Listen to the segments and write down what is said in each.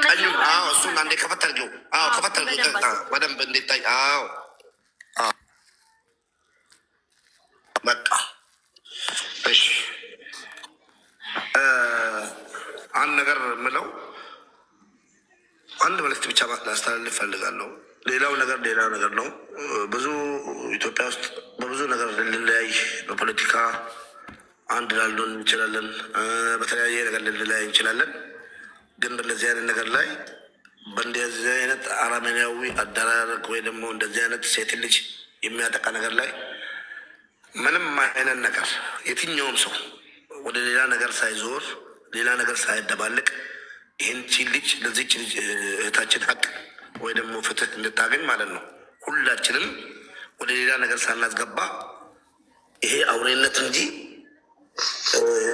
ቀኙን እሱን አንዴ ከፈት አድርጊው። ከፈት አድርጊው በደንብ እንዲታይ። በቃ እሺ። አንድ ነገር ምለው አንድ መልዕክት ብቻ ላስተላልፍ ፈልጋለሁ። ሌላው ነገር ነው። ብዙ ኢትዮጵያ ውስጥ በብዙ ነገር ልንለያይ፣ በፖለቲካ አንድ ላልሆን እንችላለን፣ በተለያየ ነገር ልንለያይ እንችላለን። ግን በእንደዚህ አይነት ነገር ላይ በእንደዚህ አይነት አረመኔያዊ አደራረግ ወይ ደግሞ እንደዚህ አይነት ሴት ልጅ የሚያጠቃ ነገር ላይ ምንም አይነት ነገር የትኛውም ሰው ወደ ሌላ ነገር ሳይዞር ሌላ ነገር ሳይደባልቅ ይህን ልጅ ለዚች ልጅ እህታችን ሀቅ ወይ ደግሞ ፍትህ እንድታገኝ ማለት ነው ሁላችንም ወደ ሌላ ነገር ሳናስገባ ይሄ አውሬነት እንጂ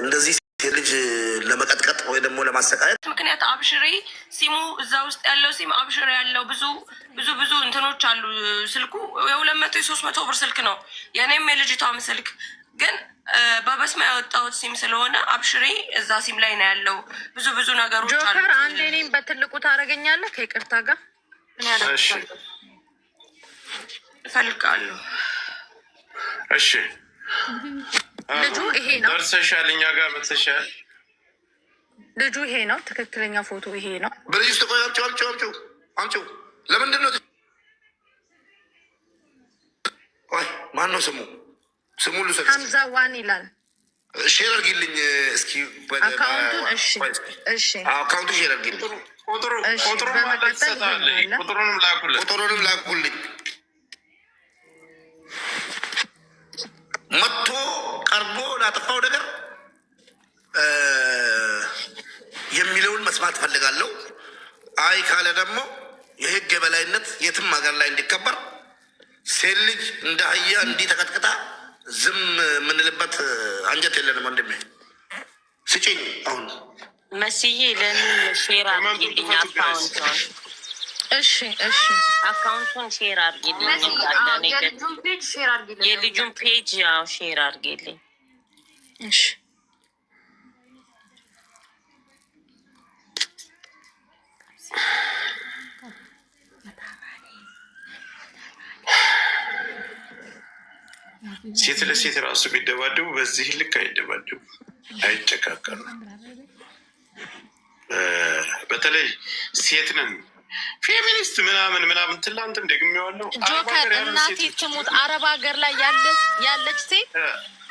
እንደዚህ ሴት ልጅ ለመቀጥቀጥ ወይ ደግሞ ለማሰቃየት ምክንያት አብሽሬ ሲሙ እዛ ውስጥ ያለው ሲም አብሽሬ ያለው ብዙ እንትኖች አሉ። ስልኩ የ200 የ300 ብር ስልክ ነው። የኔም የልጅቷም ስልክ ግን በበስማ ያወጣሁት ሲም ስለሆነ አብሽሬ እዛ ሲም ላይ ነው ያለው። ብዙ ነገሮች አሉ። ጆከር አንዴ እኔም በትልቁ ታደርገኛለህ ከይቅርታ ጋር ምን ያደርጋል እፈልጋለሁ። እሺ ልጁ ይሄ ነው። ደርሰሻል፣ እኛ ጋር መጥተሻል። ልጁ ይሄ ነው። ትክክለኛ ፎቶ ይሄ ነው። በልጅ ውስጥ ቆይ፣ አምጪው። ለምንድን ነው ማን ነው ስሙ? ልውሰድ። ሀምዛ ዋን ይላል። ሼር አድርጊልኝ እስኪ አካውንቱን። እሺ አካውንቱ ሼር አድርጊልኝ። ቁጥሩንም ላኩልኝ። መጥቶ ቀርቦ ላጠፋው ነገር የሚለውን መስማት ፈልጋለሁ። አይ ካለ ደግሞ የህግ የበላይነት የትም ሀገር ላይ እንዲከበር ሴት ልጅ እንደ አህያ እንዲህ ተቀጥቅጣ ዝም የምንልበት አንጀት የለንም። ወንድሜ ስጭኝ አሁን መስዬ ለምን ሼር አድርጊልኝ አካውንቱን። እሺ አካውንቱን ሼር አድርጊልኝ። የልጁን ፔጅ ያው ሼር አድርጊልኝ። እሺ ሴት ለሴት ራሱ ቢደባደቡ በዚህ ልክ አይደባደቡ፣ አይጨካከሉ። በተለይ ሴት ነን ፌሚኒስት ምናምን ትላንትም ደግሜዋለሁ። ጆከር እናቴ ትሙት አረብ ሀገር ላይ ያለች ሴት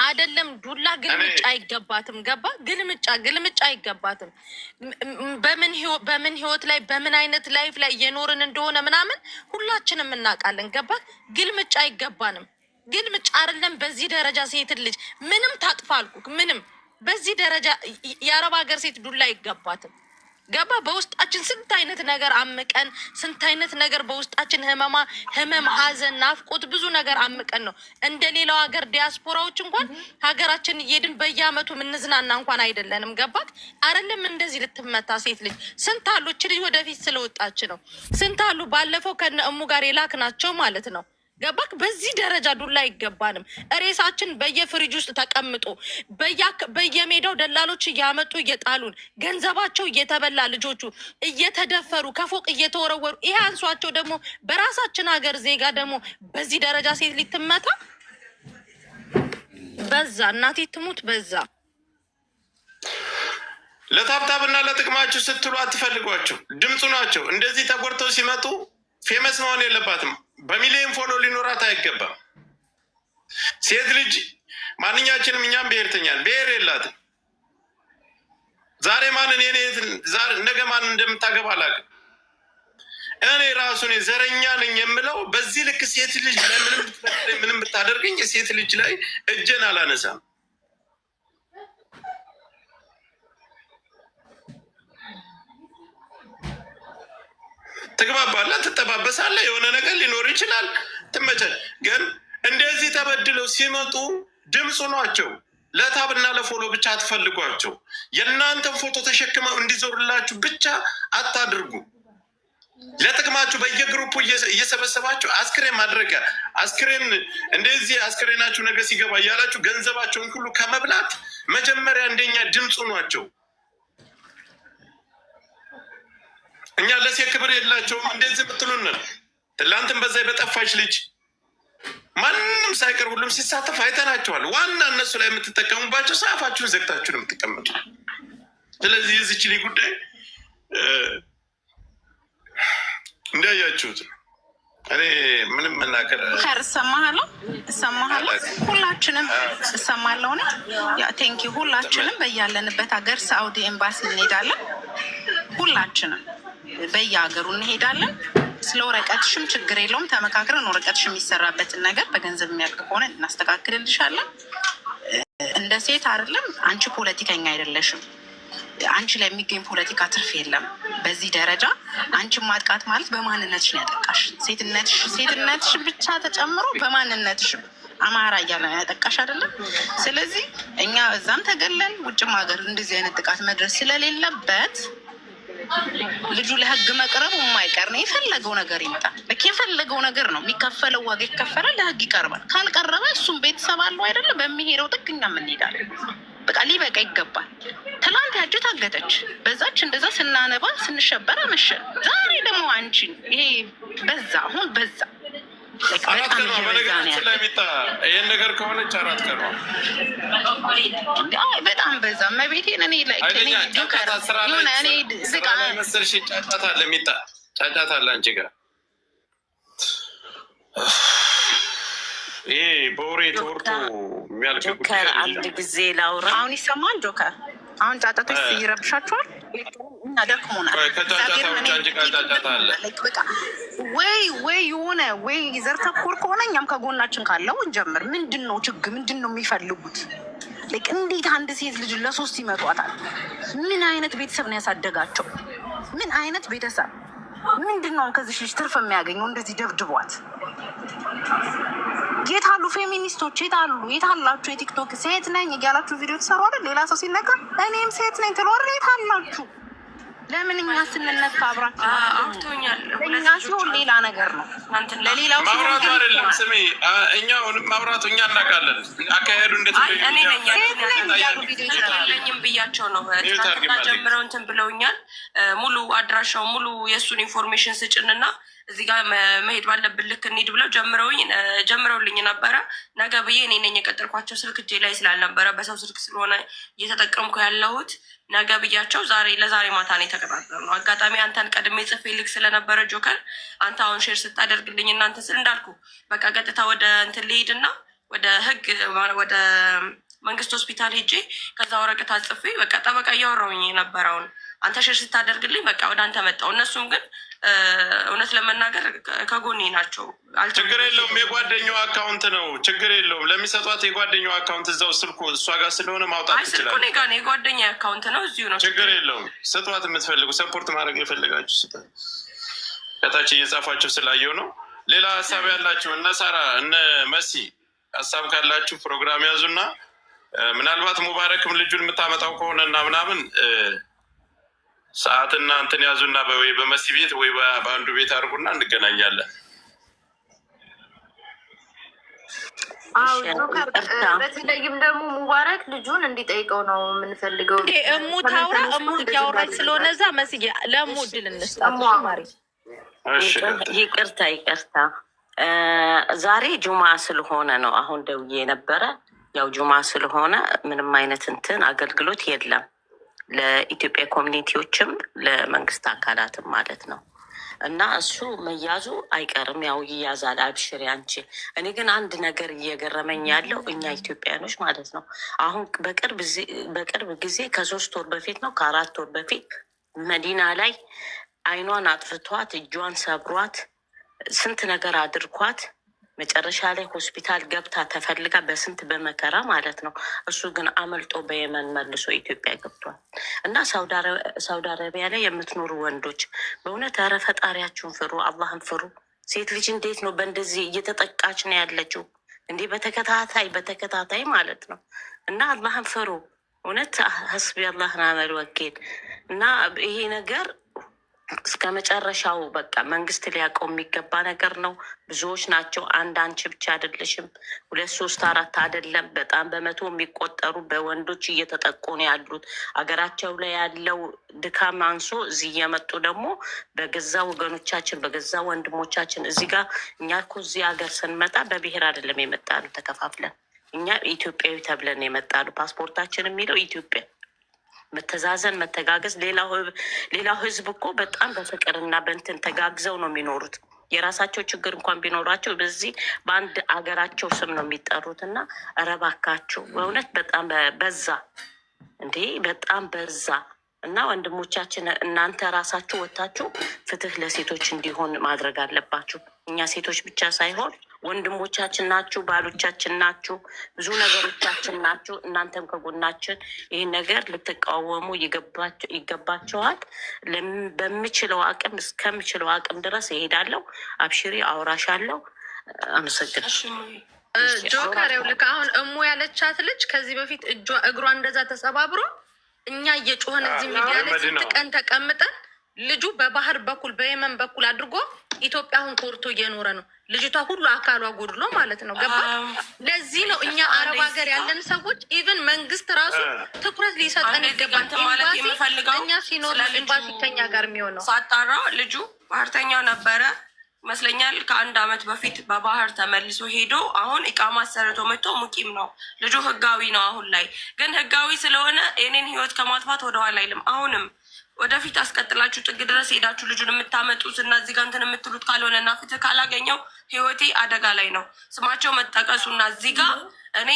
አይደለም ዱላ ግልምጫ አይገባትም። ገባ? ግልምጫ አይገባትም። በምን ህይወት ላይ በምን አይነት ላይፍ ላይ እየኖርን እንደሆነ ምናምን ሁላችንም እናውቃለን። ገባ? ግልምጫ አይገባንም። ግልምጫ አይደለም በዚህ ደረጃ ሴት ልጅ ምንም ታጥፋ አልኩክ። ምንም በዚህ ደረጃ የአረብ ሀገር ሴት ዱላ አይገባትም። ገባ? በውስጣችን ስንት አይነት ነገር አምቀን ስንት አይነት ነገር በውስጣችን ህመም፣ ሀዘን፣ ናፍቆት ብዙ ነገር አምቀን ነው እንደ ሌላው ሀገር ዲያስፖራዎች እንኳን ሀገራችን እየድን በየአመቱ ምንዝናና እንኳን አይደለንም። ገባት? አይደለም እንደዚህ ልትመታ ሴት ልጅ ስንት አሉ። እች ልጅ ወደፊት ስለወጣች ነው። ስንት አሉ ባለፈው ከነ እሙ ጋር የላክ ናቸው ማለት ነው። ገባክ? በዚህ ደረጃ ዱላ አይገባንም። ሬሳችን በየፍሪጅ ውስጥ ተቀምጦ በየሜዳው ደላሎች እያመጡ እየጣሉን ገንዘባቸው እየተበላ ልጆቹ እየተደፈሩ ከፎቅ እየተወረወሩ ይሄ አንሷቸው ደግሞ በራሳችን ሀገር ዜጋ ደግሞ በዚህ ደረጃ ሴት ልትመታ በዛ። እናቴ ትሙት በዛ። ለታብታብና ለጥቅማችሁ ስትሉ አትፈልጓቸው። ድምፁ ናቸው። እንደዚህ ተጎድተው ሲመጡ ፌመስ መሆን የለባትም። በሚሊዮን ፎሎ ሊኖራት አይገባም። ሴት ልጅ ማንኛችንም እኛም ብሔርተኛል ብሔር የላትም። ዛሬ ማንን ነገ ማንን እንደምታገባ አላውቅም። እኔ ራሱን ዘረኛ ነኝ የምለው በዚህ ልክ ሴት ልጅ ምንም ብታደርገኝ የሴት ልጅ ላይ እጄን አላነሳም። ትግባባለህ፣ ትጠባበሳለህ። የሆነ ነገር ሊኖር ይችላል፣ ትመቸል። ግን እንደዚህ ተበድለው ሲመጡ ድምፁ ናቸው። ለታብና ለፎሎ ብቻ አትፈልጓቸው። የእናንተን ፎቶ ተሸክመው እንዲዞርላችሁ ብቻ አታድርጉ። ለጥቅማችሁ በየግሩፑ እየሰበሰባችሁ አስክሬን ማድረጊያ አስክሬን እንደዚህ አስክሬናችሁ ነገ ሲገባ እያላችሁ ገንዘባቸውን ሁሉ ከመብላት መጀመሪያ እንደኛ ድምፁ ናቸው። እኛ ለሴት ክብር የላቸውም እንደዚህ ብትሉን ትላንትም በዛ በጠፋች ልጅ ማንም ሳይቀር ሁሉም ሲሳተፍ አይተናቸዋል። ዋና እነሱ ላይ የምትጠቀሙባቸው ሰአፋችሁን ዘግታችሁ ነው የምትቀመጡ። ስለዚህ የዚች ልጅ ጉዳይ እንዳያችሁት እኔ ምንም መናገር እሰማሃለሁ ሁላችንም እሰማለሁ። ቴንኪ ሁላችንም በያለንበት ሀገር ሳኡዲ ኤምባሲ እንሄዳለን። ሁላችንም በየሀገሩ እንሄዳለን። ስለ ወረቀትሽም ችግር የለውም ተመካክረን ወረቀትሽ የሚሰራበትን ነገር በገንዘብ የሚያልቅ ከሆነ እናስተካክልልሻለን። እንደ ሴት አይደለም አንቺ ፖለቲከኛ አይደለሽም። አንቺ ላይ የሚገኝ ፖለቲካ ትርፍ የለም። በዚህ ደረጃ አንቺን ማጥቃት ማለት በማንነትሽ ነው ያጠቃሽ። ሴትነትሽ ብቻ ተጨምሮ በማንነትሽ አማራ እያለ ነው ያጠቃሽ አይደለም። ስለዚህ እኛ እዛም ተገለን ውጭም ሀገር እንደዚህ አይነት ጥቃት መድረስ ስለሌለበት ልጁ ለህግ መቅረቡ የማይቀር ነው። የፈለገው ነገር ይመጣ የፈለገው ነገር ነው የሚከፈለው ዋጋ ይከፈላል፣ ለህግ ይቀርባል። ካልቀረበ እሱም ቤተሰብ አለው አይደለም። በሚሄደው ጥግ እኛም እንሄዳለን። በቃ ሊበቃ ይገባል። ትላንት ያጅ ታገተች፣ በዛች እንደዛ ስናነባ ስንሸበር አመሸን። ዛሬ ደግሞ አንቺን ይሄ በዛ አሁን በዛ ይህን ነገር ከሆነች 4 ቀን በጣም በዛ መቤቴን እኔ መሰልሽ ጫጫታ አለ ሚጣ ጫጫታ አለ አንቺ ጋር ይሄ በወሬ ተወርቶ የሚያልቅ ጆከር አንድ ጊዜ ላውራ። አሁን ይሰማል ጆከር? አሁን ጫጫቶች ይረብሻቸዋል እና ደክሞናል። ወይ የሆነ ወይ ዘር ተኮር ከሆነ እኛም ከጎናችን ካለው እንጀምር። ምንድን ነው ችግር? ምንድን ነው የሚፈልጉት? እንዴት አንድ ሴት ልጅ ለ3 ይመጧታል? ምን አይነት ቤተሰብ ነው ያሳደጋቸው? ምን አይነት ቤተሰብ ምንድን ነው ከዚህ ልጅ ትርፍ የሚያገኘው? እንደዚህ ደብድቧት የታሉ ፌሚኒስቶች? የታላችሁ? የቲክቶክ ሴት ነኝ እያላችሁ ቪዲዮ ትሰሩ አይደል? ሌላ ሰው ሲነገር እኔም ሴት ነኝ ትሉ አይደል? የታላችሁ? ለምን እኛ ስንነካ አብራችሁ አውርቶኛል። እኛ ሲሆን ሌላ ነገር ነው። ለሌላው ማብራቱ አይደለም። ስሜ እኛ ማብራቱ እኛ እናውቃለን። አካሄዱ እንደተለኝም ብያቸው ነው ጀምረው እንትን ብለውኛል። ሙሉ አድራሻው ሙሉ የእሱን ኢንፎርሜሽን ስጭንና እዚህ ጋር መሄድ ባለብን ልክ እንሂድ ብለው ጀምረውልኝ ነበረ። ነገ ብዬ እኔ ነኝ የቀጠልኳቸው። ስልክ እጄ ላይ ስላልነበረ በሰው ስልክ ስለሆነ እየተጠቀምኩ ያለሁት ነገ ብያቸው ለዛሬ ማታ ነው የተቀጣጠርነው። አጋጣሚ አንተን ቀድሜ ጽፌ ልክ ስለነበረ ጆከር አንተ አሁን ሼር ስታደርግልኝ እናንተ ስል እንዳልኩ በቃ ቀጥታ ወደ እንትን ልሄድና ወደ ህግ ወደ መንግስት ሆስፒታል ሄጄ ከዛ ወረቀት አጽፌ በቃ ጠበቃ እያወራሁኝ የነበረውን አንተ ሼር ስታደርግልኝ በቃ ወደ አንተ መጣሁ። እነሱም ግን እውነት ለመናገር ከጎኔ ናቸው። ችግር የለውም። የጓደኛው አካውንት ነው። ችግር የለውም። ለሚሰጧት የጓደኛው አካውንት እዛው ስልኩ እሷ ጋር ስለሆነ ማውጣት ይችላል። ስልኩ እኔ ጋር ነው። የጓደኛ አካውንት ነው። እዚሁ ነው። ችግር የለውም። ስጧት። የምትፈልጉ ሰፖርት ማድረግ የፈለጋችሁ ስጧት። ከታች እየጻፋችሁ ስላየው ነው። ሌላ ሀሳብ ያላችሁ እነ ሳራ እነ መሲ ሀሳብ ካላችሁ ፕሮግራም ያዙና ምናልባት ሙባረክም ልጁን የምታመጣው ከሆነ እና ምናምን ሰዓትና እንትን ያዙና ወይ በመሲ ቤት ወይ በአንዱ ቤት አድርጉና እንገናኛለን። በተለይም ደግሞ ሙባረክ ልጁን እንዲጠይቀው ነው የምንፈልገው። እሙ ታውራ እሙ እያወራች ስለሆነ እዛ መስዬ ለእሙ እድል እንስጣት። ማሪ ይቅርታ ዛሬ ጁማ ስለሆነ ነው አሁን ደውዬ የነበረ። ያው ጁማ ስለሆነ ምንም አይነት እንትን አገልግሎት የለም ለኢትዮጵያ ኮሚኒቲዎችም ለመንግስት አካላትም ማለት ነው። እና እሱ መያዙ አይቀርም፣ ያው ይያዛል። አብሽሪ አንቺ። እኔ ግን አንድ ነገር እየገረመኝ ያለው እኛ ኢትዮጵያኖች ማለት ነው አሁን በቅርብ ጊዜ ከ3 ወር በፊት ነው ከ4 ወር በፊት መዲና ላይ አይኗን አጥፍቷት እጇን ሰብሯት ስንት ነገር አድርኳት መጨረሻ ላይ ሆስፒታል ገብታ ተፈልጋ በስንት በመከራ ማለት ነው። እሱ ግን አመልጦ በየመን መልሶ ኢትዮጵያ ገብቷል። እና ሳውዲ አረቢያ ላይ የምትኖሩ ወንዶች በእውነት ኧረ ፈጣሪያችሁን ፍሩ፣ አላህን ፍሩ። ሴት ልጅ እንዴት ነው በእንደዚህ እየተጠቃች ነው ያለችው? እንዲህ በተከታታይ ማለት ነው። እና አላህን ፍሩ እውነት። ሀስቢ አላህ ነዕመል ወኪል። እና ይሄ ነገር እስከ መጨረሻው በቃ መንግስት ሊያውቀው የሚገባ ነገር ነው። ብዙዎች ናቸው። አንቺ ብቻ አይደለሽም። 2 3 4 አይደለም። በጣም በመቶ የሚቆጠሩ በወንዶች እየተጠቁ ነው ያሉት። አገራቸው ላይ ያለው ድካም አንሶ እዚህ እየመጡ ደግሞ በገዛ ወገኖቻችን በገዛ ወንድሞቻችን እዚህ ጋር እኛ እኮ እዚህ ሀገር ስንመጣ በብሔር አይደለም የመጣሉ ተከፋፍለን። እኛ ኢትዮጵያዊ ተብለን የመጣሉ ፓስፖርታችን የሚለው ኢትዮጵያ መተዛዘን መተጋገዝ። ሌላው ህዝብ እኮ በጣም በፍቅርና በእንትን ተጋግዘው ነው የሚኖሩት። የራሳቸው ችግር እንኳን ቢኖራቸው በዚህ በአንድ አገራቸው ስም ነው የሚጠሩት። እና እባካችሁ በእውነት በጣም በዛ እንዴ፣ በጣም በዛ። እና ወንድሞቻችን እናንተ ራሳችሁ ወታችሁ ፍትህ ለሴቶች እንዲሆን ማድረግ አለባችሁ። እኛ ሴቶች ብቻ ሳይሆን ወንድሞቻችን ናችሁ፣ ባሎቻችን ናችሁ፣ ብዙ ነገሮቻችን ናችሁ። እናንተም ከጎናችን ይህን ነገር ልትቃወሙ ይገባቸዋል። በምችለው አቅም እስከምችለው አቅም ድረስ እሄዳለሁ። አብሽሪ፣ አውራሻለሁ። አመሰግናለሁ። ጆከር ልክ አሁን እሙ ያለቻት ልጅ ከዚህ በፊት እግሯ እንደዛ ተሰባብሮ እኛ እየጮህን እዚህ ሚዲያ ላይ ስንት ቀን ተቀምጠን ልጁ በባህር በኩል በየመን በኩል አድርጎ ኢትዮጵያ አሁን ኮርቶ እየኖረ ነው። ልጅቷ ሁሉ አካሏ ጎድሎ ማለት ነው። ገባ? ለዚህ ነው እኛ አረብ ሀገር ያለን ሰዎች ኢቭን መንግስት ራሱ ትኩረት ሊሰጠን ይገባል። እኛ ሲኖር ኤምባሲ ከኛ ጋር የሚሆነው ሳጣራ ልጁ ባህርተኛ ነበረ ይመስለኛል። ከ1 አመት በፊት በባህር ተመልሶ ሄዶ አሁን ኢቃማ አሰርቶ መጥቶ ሙቂም ነው ልጁ። ህጋዊ ነው አሁን ላይ። ግን ህጋዊ ስለሆነ የኔን ህይወት ከማጥፋት ወደኋላ አይልም። አሁንም ወደፊት አስቀጥላችሁ ጥግ ድረስ ሄዳችሁ ልጁን የምታመጡት እና እዚህ ጋር እንትን የምትሉት ካልሆነ እና ፍትህ ካላገኘው ህይወቴ አደጋ ላይ ነው። ስማቸው መጠቀሱ እና እዚህ ጋር እኔ